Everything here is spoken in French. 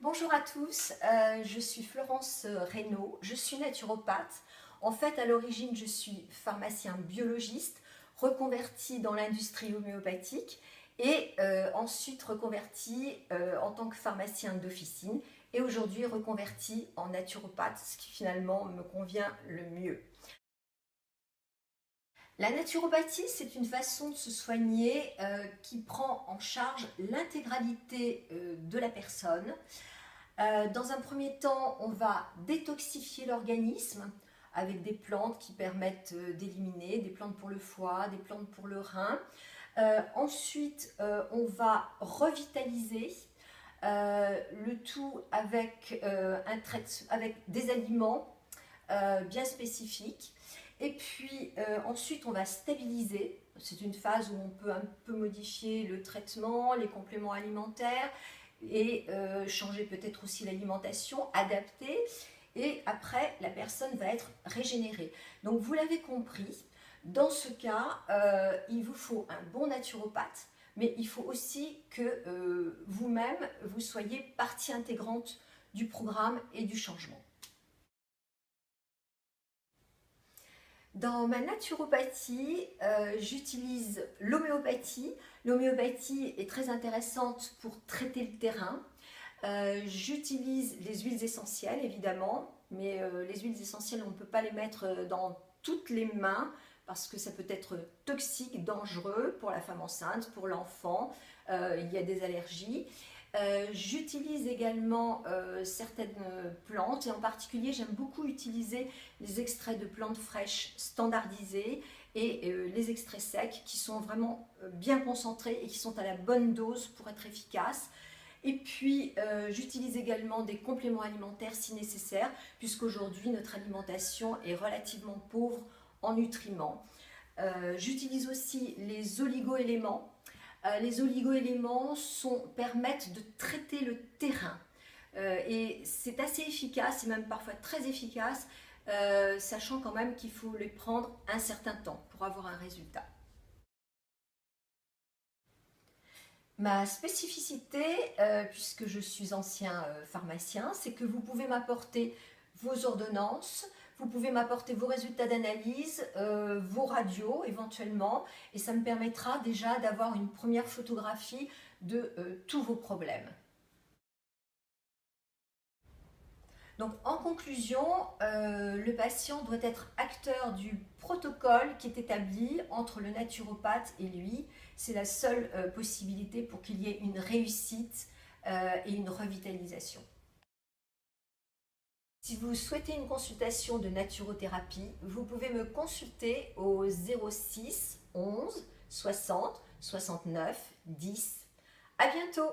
Bonjour à tous, je suis Florence Reynaud, je suis naturopathe. En fait, à l'origine, je suis pharmacien biologiste, reconverti dans l'industrie homéopathique et ensuite reconverti en tant que pharmacien d'officine et aujourd'hui reconverti en naturopathe, ce qui finalement me convient le mieux. La naturopathie, c'est une façon de se soigner qui prend en charge l'intégralité de la personne. Dans un premier temps, on va détoxifier l'organisme avec des plantes qui permettent d'éliminer, des plantes pour le foie, des plantes pour le rein. Ensuite, on va revitaliser le tout avec, avec des aliments bien spécifiques. Et puis ensuite, on va stabiliser. C'est une phase où on peut un peu modifier le traitement, les compléments alimentaires et changer peut-être aussi l'alimentation, adapter. Et après, la personne va être régénérée. Donc vous l'avez compris, dans ce cas, il vous faut un bon naturopathe, mais il faut aussi que vous-même, vous soyez partie intégrante du programme et du changement. Dans ma naturopathie, j'utilise l'homéopathie. L'homéopathie est très intéressante pour traiter le terrain. J'utilise les huiles essentielles, évidemment, mais les huiles essentielles, on ne peut pas les mettre dans toutes les mains parce que ça peut être toxique, dangereux pour la femme enceinte, pour l'enfant. Il y a des allergies. J'utilise également certaines plantes et en particulier j'aime beaucoup utiliser les extraits de plantes fraîches standardisés et les extraits secs qui sont vraiment bien concentrés et qui sont à la bonne dose pour être efficaces. Et puis j'utilise également des compléments alimentaires si nécessaire puisqu'aujourd'hui notre alimentation est relativement pauvre en nutriments. J'utilise aussi les oligo-éléments. Les oligo-éléments permettent de traiter le terrain et c'est assez efficace et même parfois très efficace, sachant quand même qu'il faut les prendre un certain temps pour avoir un résultat. Ma spécificité, puisque je suis ancien pharmacien, c'est que vous pouvez m'apporter vos ordonnances, vous pouvez m'apporter vos résultats d'analyse, vos radios éventuellement, et ça me permettra déjà d'avoir une première photographie de tous vos problèmes. Donc en conclusion, le patient doit être acteur du protocole qui est établi entre le naturopathe et lui. C'est la seule possibilité pour qu'il y ait une réussite et une revitalisation. Si vous souhaitez une consultation de naturothérapie, vous pouvez me consulter au 06 11 60 69 10. À bientôt!